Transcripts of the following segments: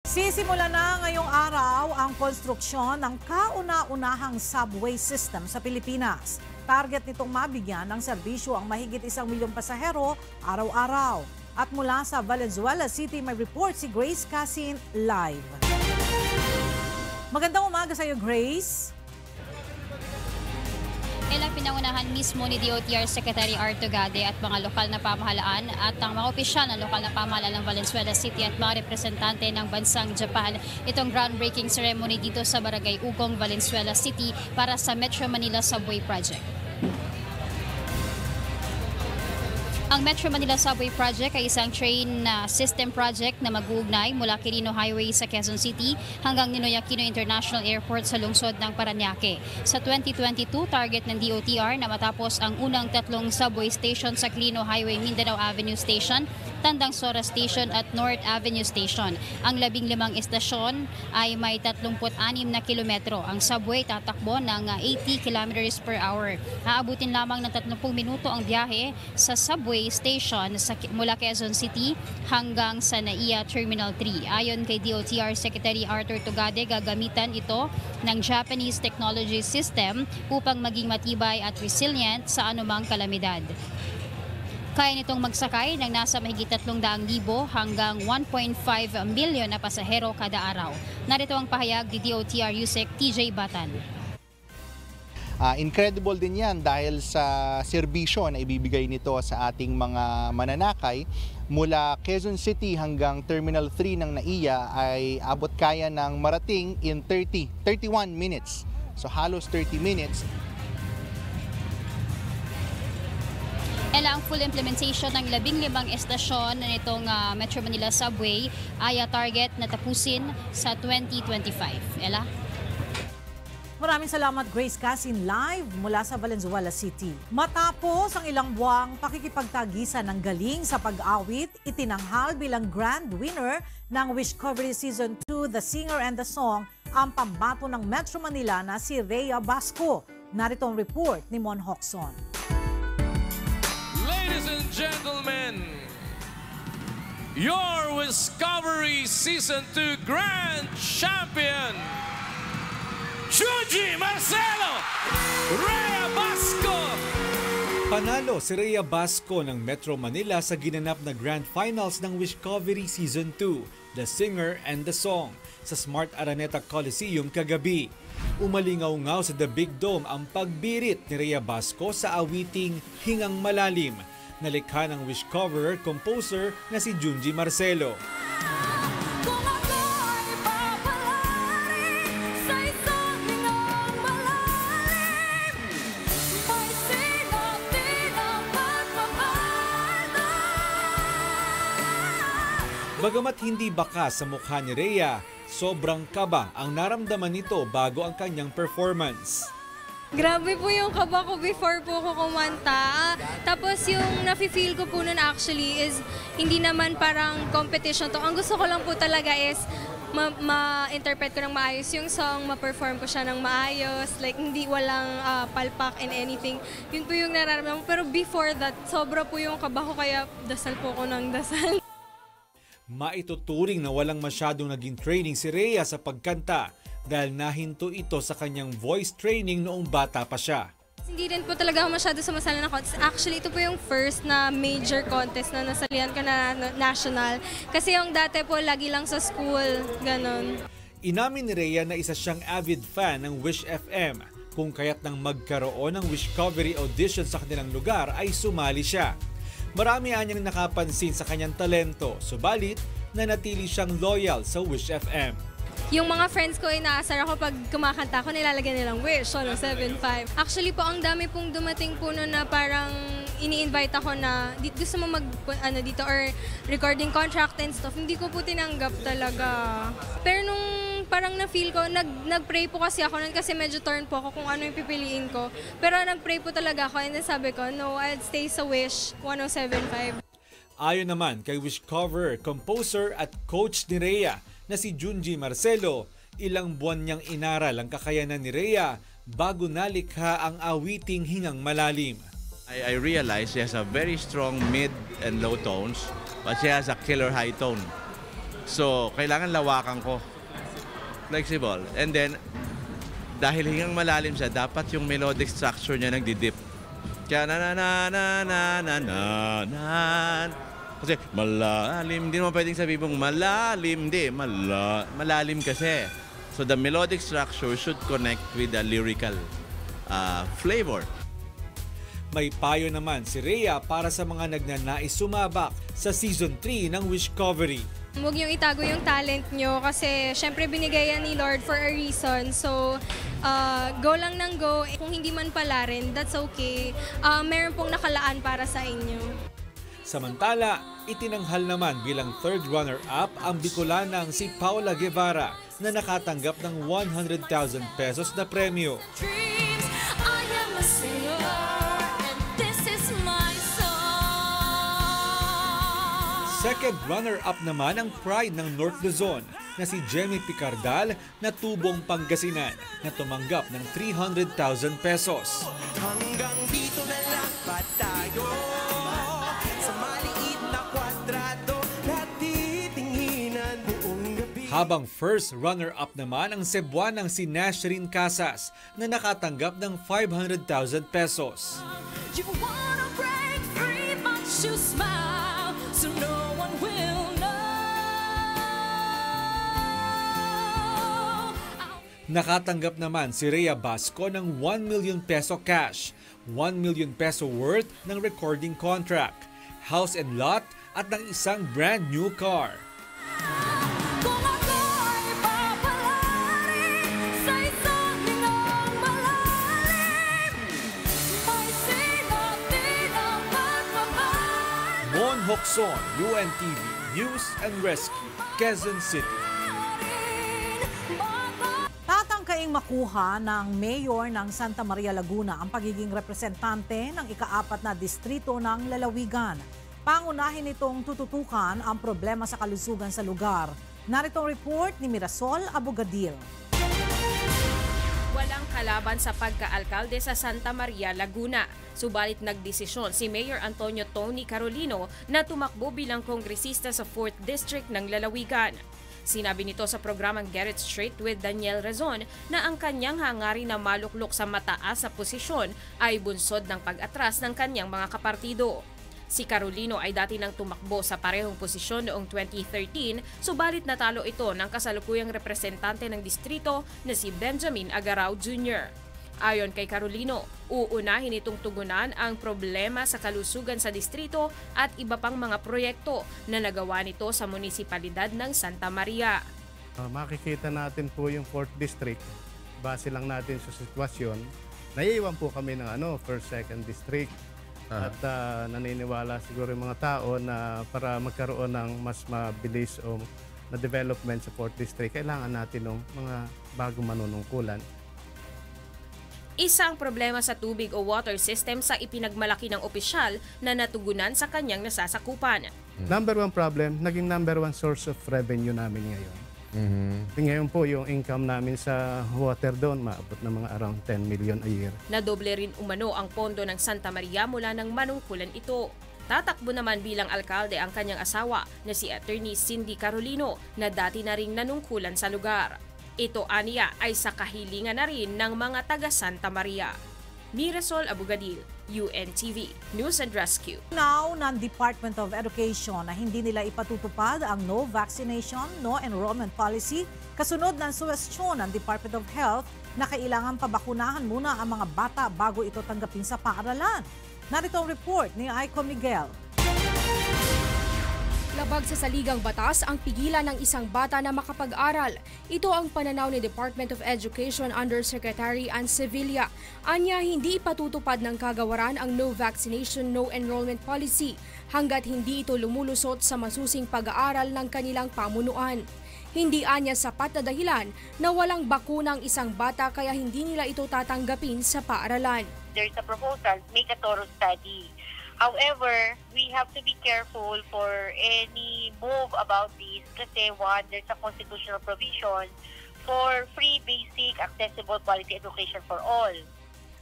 Sisimula na ngayong araw ang konstruksyon ng kauna-unahang subway system sa Pilipinas. Target nitong mabigyan ng serbisyo ang mahigit 1 milyong pasahero araw-araw. At mula sa Valenzuela City, may report si Grace Casin live. Magandang umaga sa iyo, Grace. Ilang pinangunahan mismo ni DOTR Secretary Arto Gade at mga lokal na pamahalaan at ang mga opisyal ng lokal na pamahalaan ng Valenzuela City at mga representante ng bansang Japan itong groundbreaking ceremony dito sa Barangay Ugong, Valenzuela City para sa Metro Manila Subway Project. Ang Metro Manila Subway Project ay isang train system project na mag-uugnay mula Quirino Highway sa Quezon City hanggang Ninoy Aquino International Airport sa lungsod ng Parañaque. Sa 2022, target ng DOTR na matapos ang unang 3 subway station sa Quirino Highway, Mindanao Avenue Station, Tandang Sora Station at North Avenue Station. Ang 15 estasyon ay may 36 na kilometro. Ang subway tatakbo ng 80 kilometers per hour. Aabutin lamang ng 30 minuto ang biyahe sa subway station mula Quezon City hanggang sa NAIA Terminal 3. Ayon kay DOTR Secretary Arthur Tugade, gagamitan ito ng Japanese technology system upang maging matibay at resilient sa anumang kalamidad. Kaya nitong magsakay ng nasa mahigit 300,000 hanggang 1.5 milyon na pasahero kada araw. Narito ang pahayag ni DOTR USEC TJ Batan. Incredible din yan dahil sa serbisyo na ibibigay nito sa ating mga mananakay. Mula Quezon City hanggang Terminal 3 ng NAIA ay abot kaya ng marating in 31 minutes. So halos 30 minutes. Ang full implementation ng 15 estasyon nitong Metro Manila Subway ay target na tapusin sa 2025. Ella? Maraming salamat, Grace Casin, live mula sa Valenzuela City. Matapos ang ilang buwang pakikipagtagisan ng galing sa pag-awit, itinanghal bilang grand winner ng Wishcovery Season 2, The Singer and the Song, ang pambato ng Metro Manila na si Rhea Basco. Narito ang report ni Mon Hoxon. Ladies and gentlemen, your Wishcovery Season 2 Grand Champion, Junji Marcelo, Rhea Basco! Panalo si Rhea Basco ng Metro Manila sa ginanap na Grand Finals ng Wishcovery Season 2, The Singer and the Song, sa Smart Araneta Coliseum kagabi. Umalingaw-ngaw sa The Big Dome ang pagbirit ni Rhea Basco sa awiting Hingang Malalim, na likha ng Wishcoverer composer na si Junji Marcelo. Bagamat hindi bakas sa mukha ni Rhea, sobrang kaba ang naramdaman nito bago ang kanyang performance. Grabe po yung kaba ko before po ko kumanta. Tapos yung nafe-feel ko po nun actually is hindi naman parang competition to. Ang gusto ko lang po talaga is ma-interpret ko ng maayos yung song, ma-perform ko siya ng maayos, like hindi walang palpak and anything. Yun po yung nararamdaman. Pero before that, sobra po yung kaba ko kaya dasal po ko ng dasal. Maituturing na walang masyadong naging training si Rhea sa pagkanta dahil nahinto ito sa kanyang voice training noong bata pa siya. Hindi rin po talaga ako masyado sumasali na contest. Actually, ito po yung first na major contest na nasalihan ko na national. Kasi yung dati po, lagi lang sa school, ganon. Inamin ni Rhea na isa siyang avid fan ng Wish FM. Kung kaya't nang magkaroon ng Wishcovery audition sa kanilang lugar ay sumali siya. Marami anyang nakapansin sa kanyang talento, subalit nanatili siyang loyal sa Wish FM. Yung mga friends ko, inaasar ako pag kumakanta ko, nilalagyan nilang Wish, 107.5. Actually po, ang dami pong dumating po noon na parang ini-invite ako na gusto mo dito or recording contract and stuff. Hindi ko po tinanggap talaga. Pero nung parang na-feel ko, nag-pray po kasi ako nun kasi medyo torn po ako kung ano yung pipiliin ko. Pero nag-pray po talaga ako and then sabi ko, no, I'd stay sa Wish 107.5. Ayon naman kay Wishcoverer, composer at coach ni Rhea na si Junji Marcelo, ilang buwan niyang inaral ang kakayanan ni Rhea bago nalikha ang awiting Hingang Malalim. I realized she has a very strong mid and low tones, but she has a killer high tone. So, kailangan lawakan ko. Flexible. And then, dahil hingang malalim siya, dapat yung melodic structure niya nagdidip. Kaya na. Kasi malalim, hindi naman pwedeng sabihin mong malalim, hindi, malalim kasi. So the melodic structure should connect with the lyrical flavor. May payo naman si Rhea para sa mga nagnanais sumabak sa Season 3 ng Wishcovery. Huwag niyong itago yung talent niyo kasi syempre binigay yan ni Lord for a reason. So, go lang ng go. Kung hindi man pala rin, that's okay. Meron pong nakalaan para sa inyo. Samantala, itinanghal naman bilang third runner-up ang Bicolanang si Paula Guevara na nakatanggap ng 100,000 pesos na premyo. Second runner-up naman ang pride ng North Luzon na si Jemmy Picardal na tubong Pangasinan na tumanggap ng 300,000 pesos. Hanggang dito na lang ba tayo? Sa maliit na kwadrado, lahat titinginan buong gabi. Habang first runner-up naman ang Cebuanang si Nashrin Casas na nakatanggap ng 500,000 pesos. You wanna break free but you smile so no one will know. Nakatanggap naman si Rhea Basco ng 1 million peso cash, 1 million peso worth ng recording contract, house and lot at ng isang brand new car. Kung ako'y papalari sa isang lingang malalim, may sinatin ang pagmamahal. Mon Hocson, UNTV News and Rescue, Quezon City. Tatangkaing makuha ng mayor ng Santa Maria, Laguna ang pagiging representante ng ika-4 na distrito ng Lalawigan. Pangunahin itong tututukan ang problema sa kalusugan sa lugar. Narito ang report ni Mirasol Abogadil. Walang kalaban sa pagka-alkalde sa Santa Maria, Laguna. Subalit nagdesisyon si Mayor Antonio Tony Carolino na tumakbo bilang kongresista sa 4th District ng Lalawigan. Sinabi nito sa programang Get It Straight with Daniel Rezon na ang kanyang hangarin na maluklok sa mataas sa posisyon ay bunsod ng pag-atras ng kanyang mga kapartido. Si Carolino ay dati nang tumakbo sa parehong posisyon noong 2013, subalit natalo ito ng kasalukuyang representante ng distrito na si Benjamin Agarao Jr. Ayon kay Carolino, uunahin itong tugunan ang problema sa kalusugan sa distrito at iba pang mga proyekto na nagawa nito sa munisipalidad ng Santa Maria. Makikita natin po yung 4th District, base lang natin sa sitwasyon. Naiiwan po kami ng 1st, 2nd District. At naniniwala siguro yung mga tao na para magkaroon ng mas mabilis o na development sa 4th District, kailangan natin ng mga bagong manunungkulan. Isang problema sa tubig o water system sa ipinagmalaki ng opisyal na natugunan sa kanyang nasasakupan. Number 1 problem, naging number 1 source of revenue namin ngayon. Ngayon po yung income namin sa water doon, maabot na mga around 10 million a year. Nadoble rin umano ang pondo ng Santa Maria mula ng manungkulan ito. Tatakbo naman bilang alkalde ang kanyang asawa na si Attorney Cindy Carolino na dati na ring nanungkulan sa lugar. Ito aniya ay sa kahilingan na rin ng mga taga Santa Maria. Mirasol Abogadil, UNTV News and Rescue. Now ng Department of Education na hindi nila ipatutupad ang no vaccination, no enrollment policy kasunod ng suwestyon ng Department of Health na kailangan pabakunahan muna ang mga bata bago ito tanggapin sa paaralan. Narito ang report ni Aiko Miguel. Labag sa saligang batas ang pigilan ng isang bata na makapag-aral. Ito ang pananaw ni Department of Education Undersecretary Ann Sevilla. Anya, hindi ipatutupad ng kagawaran ang no vaccination, no enrollment policy hanggat hindi ito lumulusot sa masusing pag-aaral ng kanilang pamunuan. Hindi anya sapat na dahilan na walang bakunang isang bata kaya hindi nila ito tatanggapin sa paaralan. There's a proposal, make a thorough study. However, we have to be careful for any move about this kasi one, there's a constitutional provision for free, basic, accessible quality education for all.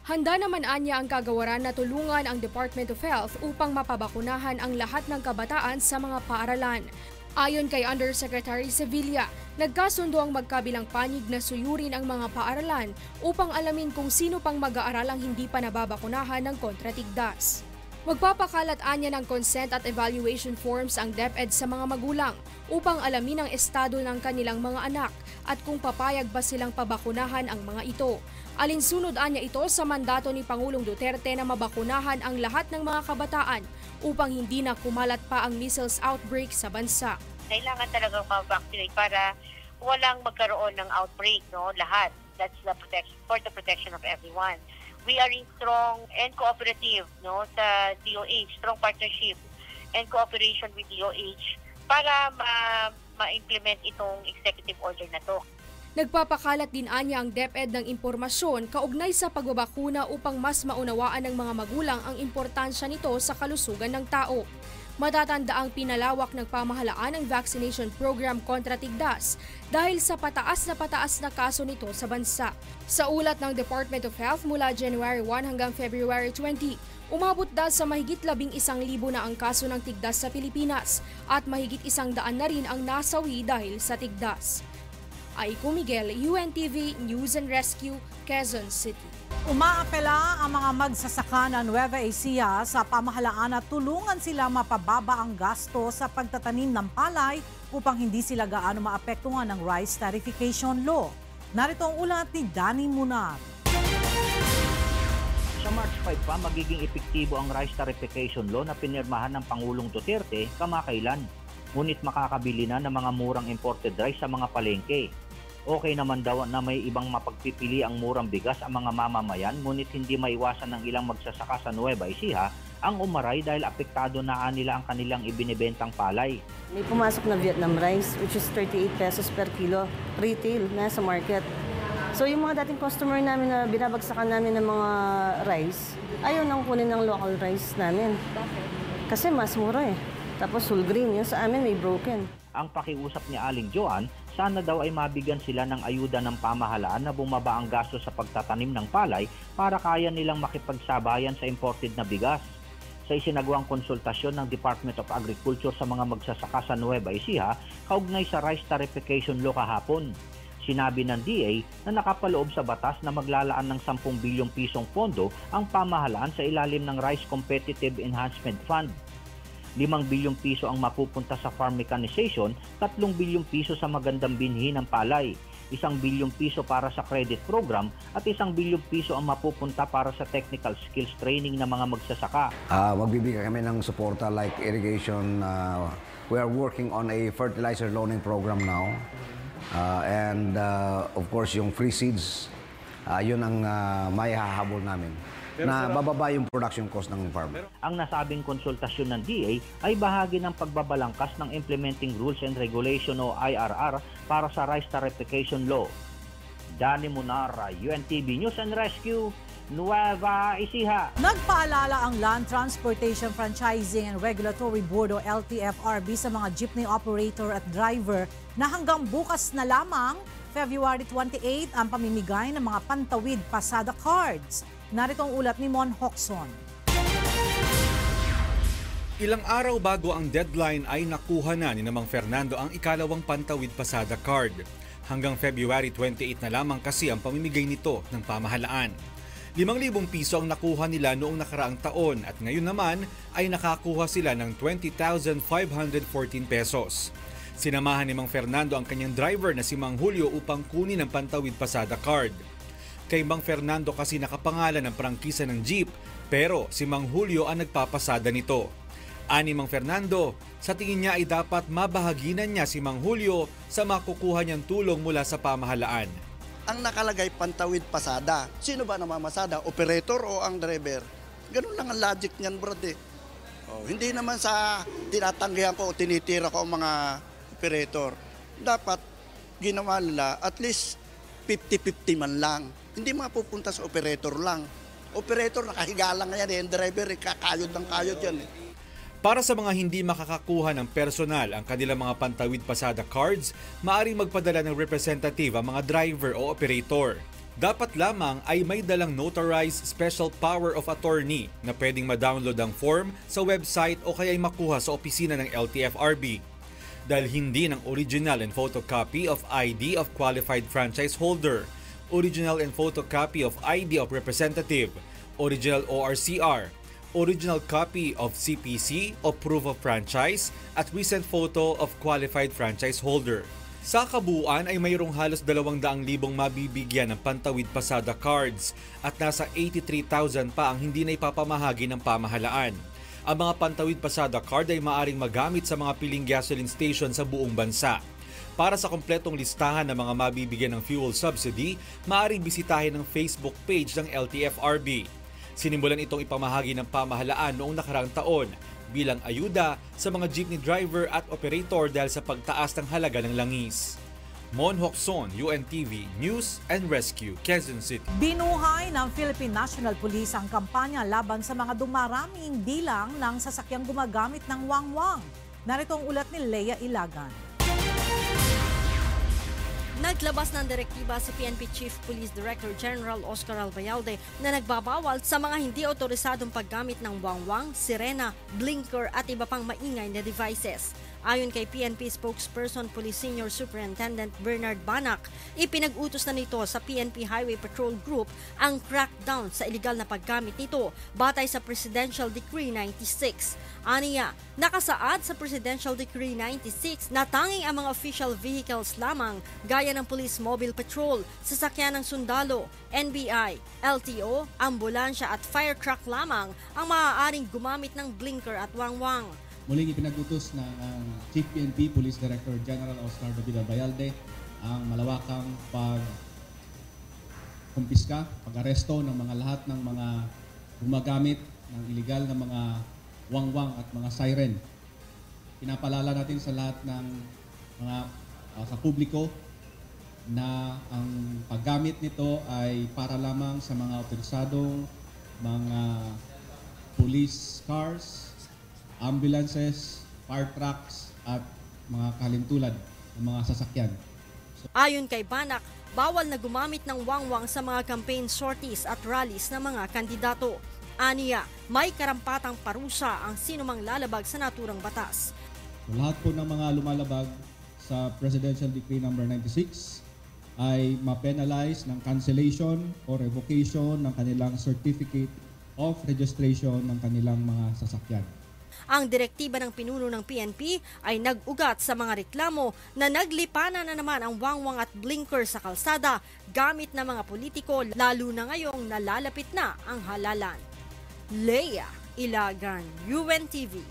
Handa naman anya ang kagawaran na tulungan ang Department of Health upang mapabakunahan ang lahat ng kabataan sa mga paaralan. Ayon kay Undersecretary Sevilla, nagkasundo ang magkabilang panig na suyurin ang mga paaralan upang alamin kung sino pang mag-aaralang hindi pa nababakunahan ng kontratigdas. Magpapakalat anya ng consent at evaluation forms ang DepEd sa mga magulang upang alamin ang estado ng kanilang mga anak at kung papayag ba silang pabakunahan ang mga ito. Alinsunod anya ito sa mandato ni Pangulong Duterte na mabakunahan ang lahat ng mga kabataan upang hindi na kumalat pa ang measles outbreak sa bansa. Kailangan talagang ma-vaccinate para walang magkaroon ng outbreak, no? Lahat. That's the protection, for the protection of everyone. We are in strong and cooperative, no, sa DOH, strong partnership and cooperation with DOH para ma-implement itong executive order na to. Nagpapakalat din anya ang DepEd ng impormasyon kaugnay sa pagbabakuna upang mas maunawaan ng mga magulang ang importansya nito sa kalusugan ng tao. Matatandaang pinalawak ng pamahalaan ang vaccination program kontra tigdas dahil sa pataas na kaso nito sa bansa. Sa ulat ng Department of Health mula January 1 hanggang February 20, umabot daw sa mahigit 11,000 na ang kaso ng tigdas sa Pilipinas at mahigit 100 na rin ang nasawi dahil sa tigdas. Aiko Miguel, UNTV News and Rescue, Quezon City. Umaapela ang mga magsasaka ng Nueva Ecija sa pamahalaan at tulungan sila mapababa ang gasto sa pagtatanim ng palay upang hindi sila gaano maapektuhan ng rice tarification law. Narito ang ulat ni Danny Munar. Sa March 5 pa, magiging epektibo ang rice tarification law na pinirmahan ng Pangulong Duterte kamakailan. Ngunit makakabili na ng mga murang imported rice sa mga palengke. Okay naman daw na may ibang mapagpipili ang murang bigas ang mga mamamayan, ngunit hindi maiwasan ng ilang magsasaka sa Nueva Ecija ang umaray dahil apektado na nila ang kanilang ibinibentang palay. May pumasok na Vietnam rice which is 38 pesos per kilo retail na sa market. So yung mga dating customer namin na binabagsakan namin ng mga rice, ayaw nang kunin ng local rice namin. Kasi mas mura eh. Tapos whole grain, yun sa amin may broken. Ang pakiusap ni Aling Joan, sana daw ay mabigyan sila ng ayuda ng pamahalaan na bumaba ang gasto sa pagtatanim ng palay para kaya nilang makipagsabayan sa imported na bigas. Sa isinagawang konsultasyon ng Department of Agriculture sa mga magsasaka sa Nueva Ecija, kaugnay sa rice tarification law kahapon. Sinabi ng DA na nakapaloob sa batas na maglalaan ng 10 bilyong pisong pondo ang pamahalaan sa ilalim ng Rice Competitive Enhancement Fund. 5 bilyong piso ang mapupunta sa farm mechanization, 3 bilyong piso sa magandang binhi ng palay, 1 bilyong piso para sa credit program at 1 bilyong piso ang mapupunta para sa technical skills training ng mga magsasaka. Magbibigay kami ng suporta like irrigation. We are working on a fertilizer loaning program now. And of course yung free seeds, yun ang may hahabol namin. Na bababa yung production cost ng farmer. Ang nasabing konsultasyon ng DA ay bahagi ng pagbabalangkas ng Implementing Rules and Regulation o IRR para sa Rice Tarification Law. Danny Munara, UNTV News and Rescue, Nueva Ecija. Nagpaalala ang Land Transportation Franchising and Regulatory Board o LTFRB sa mga jeepney operator at driver na hanggang bukas na lamang, February 28, ang pamimigay ng mga pantawid pasada cards. Narito ang ulat ni Mon Hoxon. Ilang araw bago ang deadline ay nakuha na ni Mang Fernando ang ikalawang pantawid pasada card. Hanggang February 28 na lamang kasi ang pamimigay nito ng pamahalaan. 5,000 piso ang nakuha nila noong nakaraang taon at ngayon naman ay nakakuha sila ng 20,514 pesos. Sinamahan ni Mang Fernando ang kanyang driver na si Mang Julio upang kunin ang pantawid pasada card. Kay Mang Fernando kasi nakapangalan ng prangkisa ng jeep, pero si Mang Julio ang nagpapasada nito. Ani Mang Fernando, sa tingin niya ay dapat mabahaginan niya si Mang Julio sa makukuha niyang tulong mula sa pamahalaan. Ang nakalagay pantawid pasada. Sino ba namamasada? Operator o ang driver? Ganun lang ang logic niyan, brad eh. Hindi naman sa tinatanggihan ko o tinitira ko ang mga operator. Dapat ginawa nila at least 50-50 man lang. Hindi mapupunta sa operator lang. Operator, nakahiga lang yan eh. Ang driver, kakayod ng kayod yan eh. Para sa mga hindi makakakuha ng personal ang kanilang mga pantawid pasada cards, maaaring magpadala ng representative ang mga driver o operator. Dapat lamang ay may dalang notarized special power of attorney na pwedeng ma-download ang form sa website o kaya'y makuha sa opisina ng LTFRB. dahil hindi ng original and photocopy of ID of qualified franchise holder, original and photocopy of ID of representative, original ORCR, original copy of CPC o proof of franchise at recent photo of qualified franchise holder. Sa kabuuan ay mayroong halos 200,000 mabibigyan ng pantawid pasada cards at nasa 83,000 pa ang hindi na ipapamahagi ng pamahalaan. Ang mga pantawid pasada card ay maaaring magamit sa mga piling gasoline station sa buong bansa. Para sa kompletong listahan ng mga mabibigyan ng fuel subsidy, maaaring bisitahin ang Facebook page ng LTFRB. Sinimulan itong ipamahagi ng pamahalaan noong nakaraang taon bilang ayuda sa mga jeepney driver at operator dahil sa pagtaas ng halaga ng langis. Mon Hokson, UNTV News and Rescue, Quezon City. Binuhay ng Philippine National Police ang kampanya laban sa mga dumaraming bilang ng sasakyang gumagamit ng wangwang. Narito ang ulat ni Leia Ilagan. Naglabas ng direktiba si PNP Chief Police Director General Oscar Albayalde na nagbabawal sa mga hindi otorisadong paggamit ng wangwang, sirena, blinker at iba pang maingay na devices. Ayon kay PNP spokesperson Police Senior Superintendent Bernard Banac, ipinag-utos na nito sa PNP Highway Patrol Group ang crackdown sa iligal na paggamit nito batay sa Presidential Decree 96. Aniya, nakasaad sa Presidential Decree 96 na tanging ang mga official vehicles lamang gaya ng Police Mobile Patrol, sasakyan ng sundalo, NBI, LTO, ambulansya at fire truck lamang ang maaaring gumamit ng blinker at wangwang. Muling ipinag-utos ng Chief PNP Police Director General Oscar David Albayalde ang malawakang pag-kumpiska, pag-aresto ng mga lahat ng mga gumagamit ng iligal na mga wangwang at mga siren. Pinapalala natin sa lahat ng mga sa publiko na ang paggamit nito ay para lamang sa mga otorisadong mga police cars, ambulances, fire trucks at mga kalimtulad ng mga sasakyan. Ayon kay Banac, bawal na gumamit ng wangwang sa mga campaign sorties at rallies ng mga kandidato. Aniya, may karampatang parusa ang sinumang lalabag sa naturang batas. Lahat po ng mga lumalabag sa Presidential Decree No. 96 ay ma-penalize ng cancellation o revocation ng kanilang certificate of registration ng kanilang mga sasakyan. Ang direktiba ng pinuno ng PNP ay nag-ugat sa mga reklamo na naglipanan na naman ang wangwang at blinker sa kalsada gamit ng mga politiko lalo na ngayong nalalapit na ang halalan. Leia Ilagan, UNTV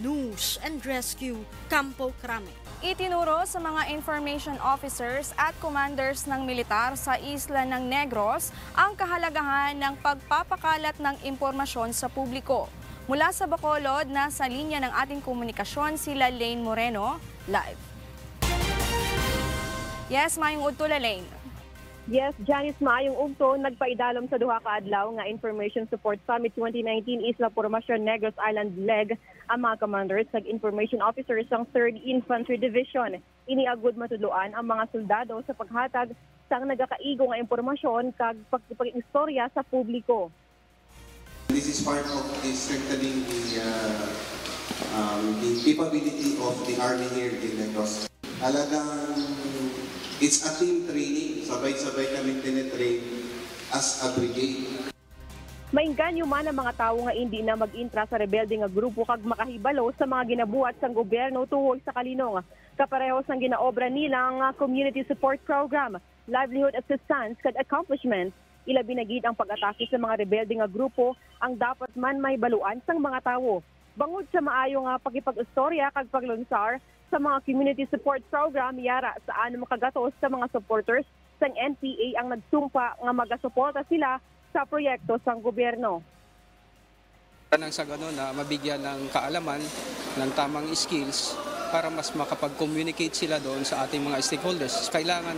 News and Rescue, Campo Crame. Itinuro sa mga information officers at commanders ng militar sa isla ng Negros ang kahalagahan ng pagpapakalat ng impormasyon sa publiko. Mula sa Bacolod, nasa linya ng ating komunikasyon sila Lane Moreno, live. Yes, maayong udto Lane. Yes, Janice, maayong ugto, nagpaidalom sa duha ka adlaw nga Information Support Summit 2019 Isla Formacion Negros Island Leg ang mga commanders ag information officers ng 3rd Infantry Division. Iniagud matudloan ang mga soldado sa paghatag sang nagakaigo nga impormasyon kag pag-istorya sa publiko. This is part of strengthening the capability of the Army here in Negros. Talagang it's a team training. Sabay-sabay kami tinitrain as a brigade. Maingganyo man ang mga tawo nga hindi na mag-intra sa rebelde nga grupo kag makahibalo sa mga ginabuhat sang gobyerno tuhol sa kalinong. Kaparehos ang ginaobra nilang community support program, livelihood assistance kag accomplishments. Ilabi na gid ang pag-atake sa mga rebelde nga grupo ang dapat man may baluan sang mga tawo. Bangod sa maayo nga pakipag-istorya kag paglunsar sa mga community support program, yara saan makagatos sa mga supporters sang NPA ang nagsumpa nga magasuporta sila sa proyekto sang gobyerno. Nang sa gano'n na mabigyan ng kaalaman, ng tamang skills para mas makapag-communicate sila doon sa ating mga stakeholders. Kailangan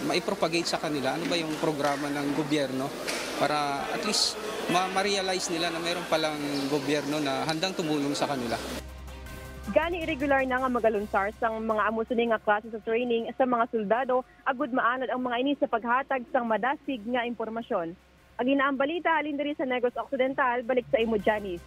ma-propagate sa kanila ano ba yung programa ng gobyerno para at least ma-realize nila na mayroon palang gobyerno na handang tumulong sa kanila. Gani irregular na nga magalunsar sang mga amusuni nga klase sa training sa mga soldado, agud maanad ang mga ini sa paghatag sang madasig nga impormasyon. Ang inaang balita halin diri sa Negros Occidental, balik sa imo Janice.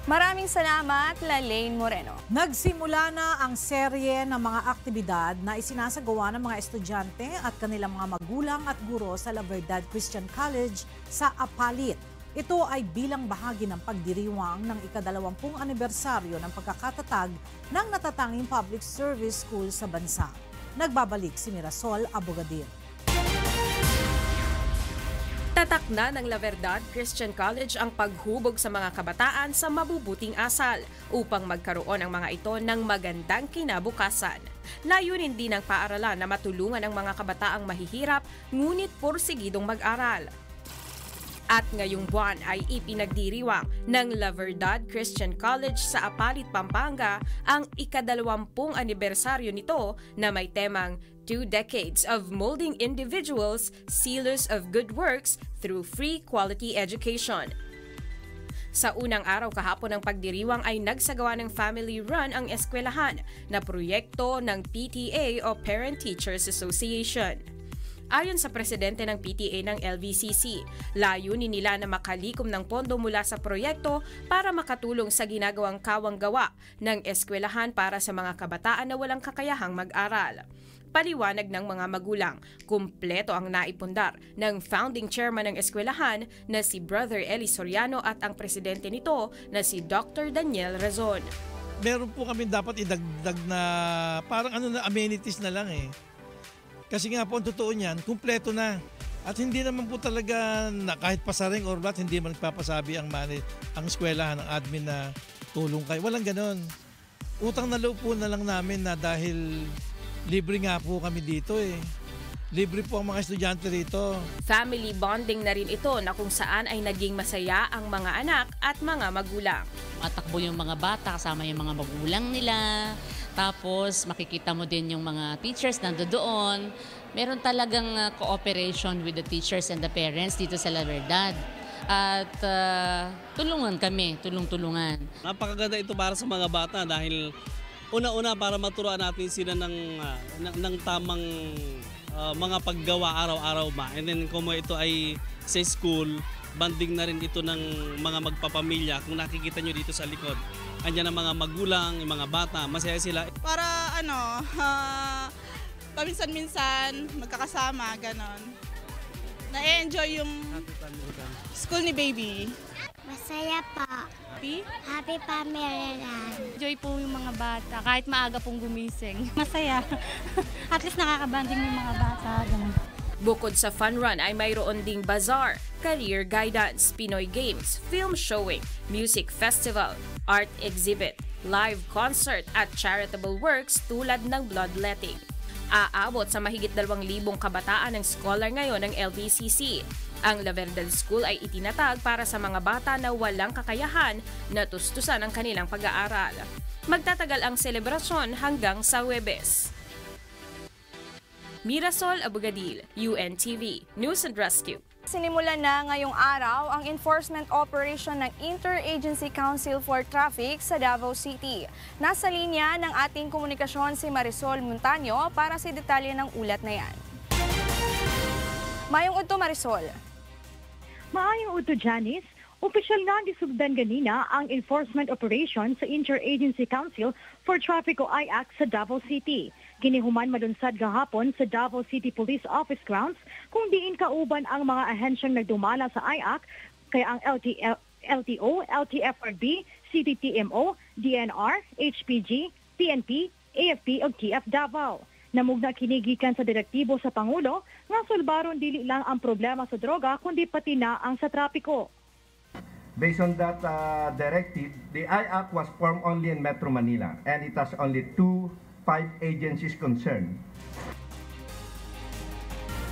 Maraming salamat, Lalaine Moreno. Nagsimula na ang serye ng mga aktibidad na isinasagawa ng mga estudyante at kanilang mga magulang at guro sa La Verdad Christian College sa Apalit. Ito ay bilang bahagi ng pagdiriwang ng ika-20 anibersaryo ng pagkakatatag ng natatanging public service school sa bansa. Nagbabalik si Mirasol Abogadir. Tatak na ng La Verdad Christian College ang paghubog sa mga kabataan sa mabubuting asal upang magkaroon ang mga ito ng magandang kinabukasan. Layunin din ng paaralan na matulungan ang mga kabataang mahihirap ngunit porsigidong mag-aral. At ngayong buwan ay ipinagdiriwang ng La Verdad Christian College sa Apalit, Pampanga ang ika-20 anibersaryo nito na may temang 2 decades of molding individuals, sealers of good works through free quality education. Sa unang araw kahapon ng pagdiriwang ay nagsagawa ng family run ang eskwelahan na proyekto ng PTA o Parent Teachers Association. Ayon sa presidente ng PTA ng LVCC, layunin nila na makalikom ng pondo mula sa proyekto para makatulong sa ginagawang kawang-gawa ng eskwelahan para sa mga kabataan na walang kakayahang mag-aral. Paliwanag ng mga magulang, kumpleto ang naipundar ng founding chairman ng eskwelahan na si Brother Eli Soriano at ang presidente nito na si Dr. Daniel Razon. Meron po kami dapat idagdag na parang amenities na lang eh. Kasi nga po ang totoo niyan, kumpleto na. At hindi naman po talaga na kahit pasaring or what, hindi man nagpapasabi ang eskwelahan, ang admin na tulong kayo. Walang ganon. Utang na loob po na lang namin na dahil libre nga po kami dito eh. Libre po ang mga estudyante rito. Family bonding na rin ito na kung saan ay naging masaya ang mga anak at mga magulang. Matakbo yung mga bata kasama yung mga magulang nila. Tapos makikita mo din yung mga teachers nandoon. Meron talagang cooperation with the teachers and the parents dito sa La Verdad. At tulungan kami, tulong-tulungan. Napakaganda ito para sa mga bata dahil una-una para maturuan natin sila ng tamang mga paggawa araw-araw ba. And then kung ito ay sa school, banding na rin ito ng mga magpapamilya. Kung nakikita nyo dito sa likod, andyan ang mga magulang, yung mga bata, masaya sila. Para paminsan-minsan, magkakasama, ganon. Na-enjoy yung school ni baby. Masaya po. Happy? Happy family run. Enjoy po yung mga bata, kahit maaga pong gumising. Masaya. At least nakakabanding yung mga bata. Ganun. Bukod sa fun run ay mayroon ding bazaar, career guidance, Pinoy games, film showing, music festival, art exhibit, live concert at charitable works tulad ng bloodletting. Aabot sa mahigit 2,000 kabataan ng scholar ngayon ng LVCC. Ang La Verdad School ay itinatag para sa mga bata na walang kakayahan na tustusan ang kanilang pag-aaral. Magtatagal ang selebrasyon hanggang sa Huwebes. Mirasol Abogadil, UNTV, News and Rescue. Sinimulan na ngayong araw ang enforcement operation ng Interagency Council for Traffic sa Davao City. Nasa linya ng ating komunikasyon si Marisol Montaño para sa detalye ng ulat na yan. Mayong udto, Marisol. Maayong udto, Janice. Opisyal nga gisugdan ganina ang enforcement operation sa Interagency Council for Traffic o IAC sa Davao City. Kinihuman malunsad gahapon sa Davao City Police Office grounds kung diin kauban ang mga ahensyang nagdumala sa IAC kaya ang LTO, LTFRB, CTTMO, DNR, HPG, PNP, AFP ug TF Davao. Namugna kinigikan sa direktibo sa Pangulo nga sulbaron dili lang ang problema sa droga kundi pati na ang sa trapiko. Based on that directive, the IAC was formed only in Metro Manila and it has only 5 agencies concerned.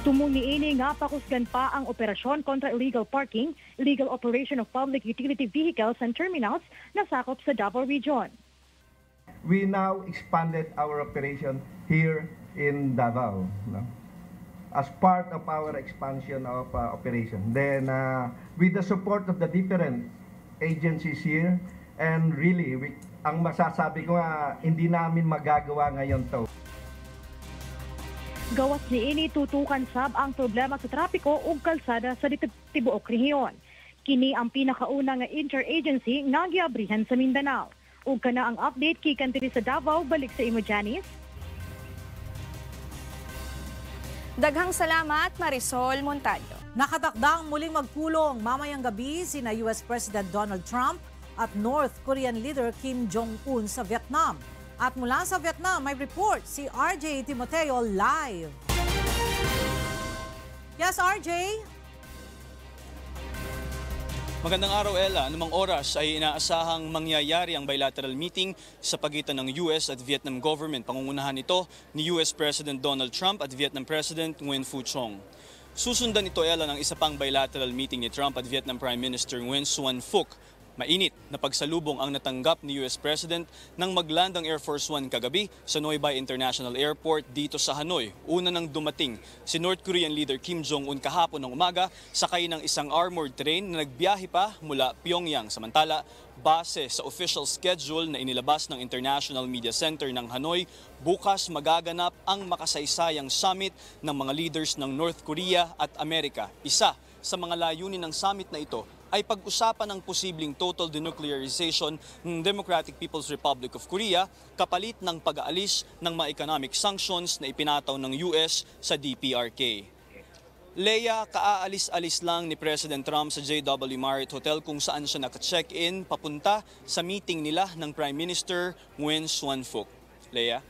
Tumuni-ini nga pakusgan pa ang operasyon kontra illegal parking, illegal operation of public utility vehicles and terminals na sakop sa Davao Region. We now expanded our operation here in Davao, as part of our expansion of operation. Then with the support of the different agencies here, and really, ang masasabi ko nga, hindi namin magagawa ngayon to. Gawas ni ini tutukan sab ang problema sa trapiko ug kalsada sa tibuok rehiyon. Kini ang pinakauna nga interagency nga giabrihan sa Mindanao. Ug kana ang update kikan diri sa Davao, balik sa imo Janice. Daghang salamat, Marisol Montaldo. Nakatakdang muling magpulong mamayang gabi sina US President Donald Trump at North Korean leader Kim Jong-un sa Vietnam. At mula sa Vietnam, may report si RJ Timoteo live. Yes, RJ? Magandang araw, Ella. Anumang oras ay inaasahang mangyayari ang bilateral meeting sa pagitan ng US at Vietnam government. Pangungunahan ito ni US President Donald Trump at Vietnam President Nguyen Phu Trong. Susundan ito, Ella, ng isa pang bilateral meeting ni Trump at Vietnam Prime Minister Nguyen Xuan Phuc. Mainit na pagsalubong ang natanggap ni US President nang magland ang Air Force One kagabi sa Noi Bai International Airport dito sa Hanoi. Una nang dumating si North Korean leader Kim Jong-un kahapon ng umaga sakay ng isang armored train na nagbiyahe pa mula Pyongyang. Samantala, base sa official schedule na inilabas ng International Media Center ng Hanoi, bukas magaganap ang makasaysayang summit ng mga leaders ng North Korea at Amerika. Isa sa mga layunin ng summit na ito ay pag-usapan ng posibleng total denuclearization ng Democratic People's Republic of Korea kapalit ng pag-aalis ng mga economic sanctions na ipinataw ng US sa DPRK. Leia, kaaalis-alis lang ni President Trump sa JW Marriott Hotel kung saan siya naka-check-in papunta sa meeting nila ng Prime Minister Nguyen Xuan Phuc. Leia?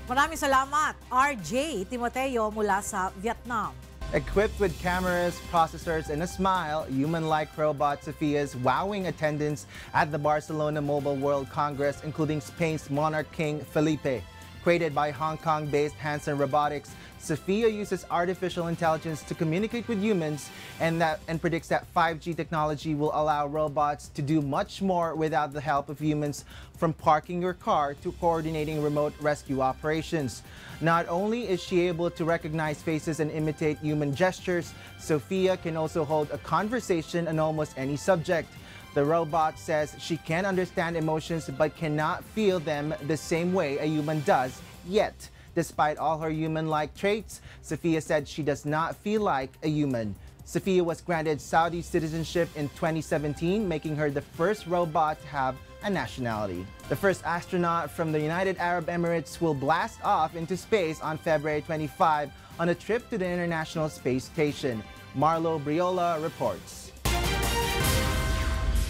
Maraming salamat, RJ Timoteo mula sa Vietnam. Equipped with cameras, processors, and a smile, human-like robot Sophia is wowing attendance at the Barcelona Mobile World Congress, including Spain's monarch King Felipe. Created by Hong Kong-based Hanson Robotics, Sophia uses artificial intelligence to communicate with humans and predicts that 5G technology will allow robots to do much more without the help of humans, from parking your car to coordinating remote rescue operations. Not only is she able to recognize faces and imitate human gestures, Sophia can also hold a conversation on almost any subject. The robot says she can understand emotions but cannot feel them the same way a human does yet. Despite all her human-like traits, Sophia said she does not feel like a human. Sophia was granted Saudi citizenship in 2017, making her the first robot to have a nationality. The first astronaut from the United Arab Emirates will blast off into space on February 25 on a trip to the International Space Station. Marlo Briola reports.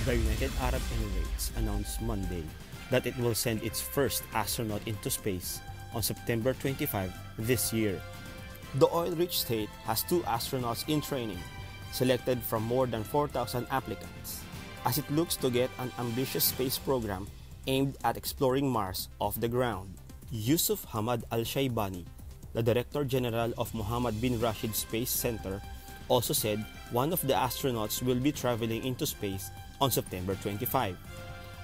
The United Arab Emirates announced Monday that it will send its first astronaut into space on September 25 this year. The oil-rich state has 2 astronauts in training, selected from more than 4,000 applicants, as it looks to get an ambitious space program aimed at exploring Mars off the ground. Yusuf Hamad Al-Shaibani, the Director General of Mohammed bin Rashid Space Center, also said one of the astronauts will be traveling into space on September 25,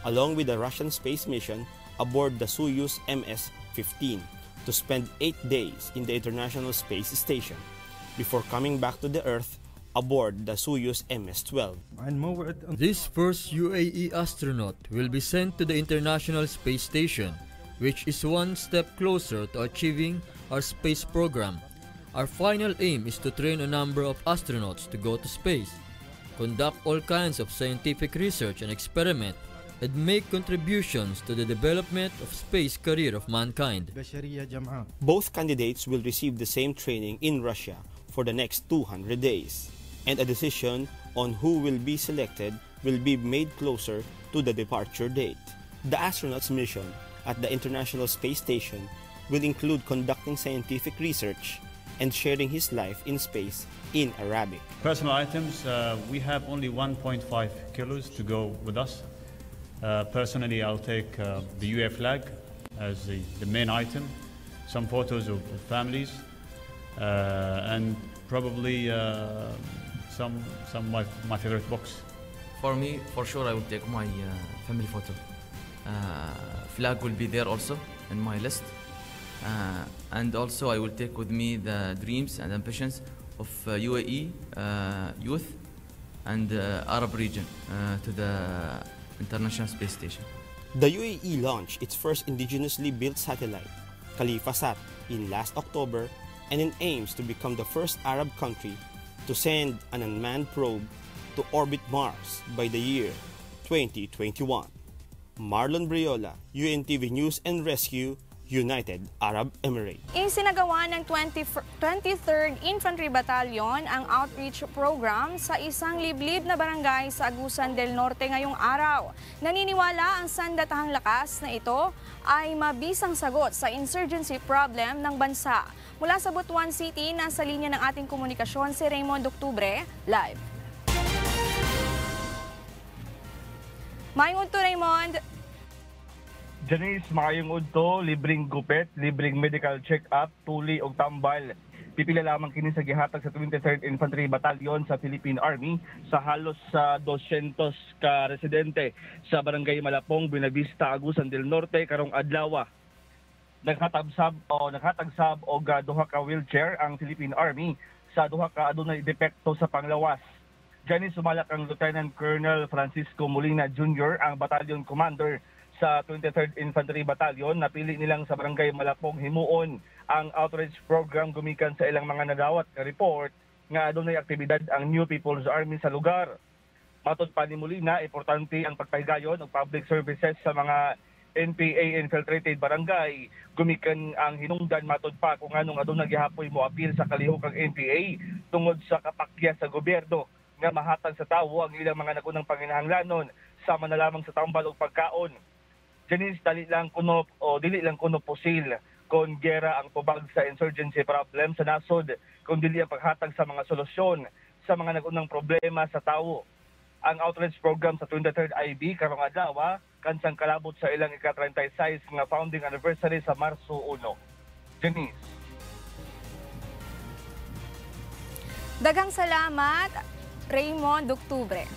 along with the Russian space mission aboard the Soyuz MS-15 to spend 8 days in the International Space Station before coming back to the Earth aboard the Soyuz MS-12. This first UAE astronaut will be sent to the International Space Station, which is one step closer to achieving our space program. Our final aim is to train a number of astronauts to go to space, conduct all kinds of scientific research and experiment, and make contributions to the development of space career of mankind. Both candidates will receive the same training in Russia for the next 200 days, and a decision on who will be selected will be made closer to the departure date. The astronaut's mission at the International Space Station will include conducting scientific research and sharing his life in space in Arabic. Personal items, we have only 1.5 kilos to go with us. Personally, I'll take the UA flag as the main item, some photos of families, and probably some my favorite books. For me, for sure, I will take my family photo. Flag will be there also in my list. And also I will take with me the dreams and ambitions of UAE youth and Arab region to the International Space Station. The UAE launched its first indigenously built satellite, KhalifaSat, in last October, and it aims to become the first Arab country to send an unmanned probe to orbit Mars by the year 2021. Marlon Briola, UNTV News and Rescue, United Arab Emirates. Isinagawa ng 23rd Infantry Battalion ang outreach program sa isang liblib na barangay sa Agusan del Norte ngayong araw. Naniniwala ang sandatahang lakas na ito ay mabisang sagot sa insurgency problem ng bansa. Mula sa Butuan City, nasa linya ng ating komunikasyon si Raymond Octubre, live. Mayong udto, Raymond. Janice, makayong udto, libreng gupet, libreng medical check-up, tuli o tambal. Pipila lamang kini sa gihatag sa 23rd Infantry Battalion sa Philippine Army sa halos 200 ka residente sa Barangay Malapong, Buenavista, Agusan del Norte karong adlaw. Naghatag-sab og duha ka wheelchair ang Philippine Army sa duha ka adunay depekto sa panglawas. Janice, sumalak ang Lieutenant Colonel Francisco Molina Jr., ang battalion commander sa 23rd Infantry Battalion. Napili nilang sa Barangay Malapong himuon ang outreach program gumikan sa ilang mga nadawat na report nga adunay aktibidad ang New People's Army sa lugar. Matod pa ni Molina, importante ang pagpahigayon og public services sa mga NPA infiltrated barangay. Gumikan ang hinungdan matod pa kung anong adunay gihapoy mo apil sa kalihok ang NPA tungod sa kapakya sa gobyerno nga mahatag sa tawo ang ilang mga nagunang panginahanglanon sama na lamang sa tambal o pagkaon. Janice, dili lang kuno pusil kung gera ang tubag sa insurgency problem sa nasod, kung dili ang paghatag sa mga solusyon sa mga nagunang problema sa tawo. Ang outreach program sa 23rd IB karong adlaw kansang kalabot sa ilang ika-36 nga founding anniversary sa Marso 1. Janice. Daghang salamat, Raymond Octubre.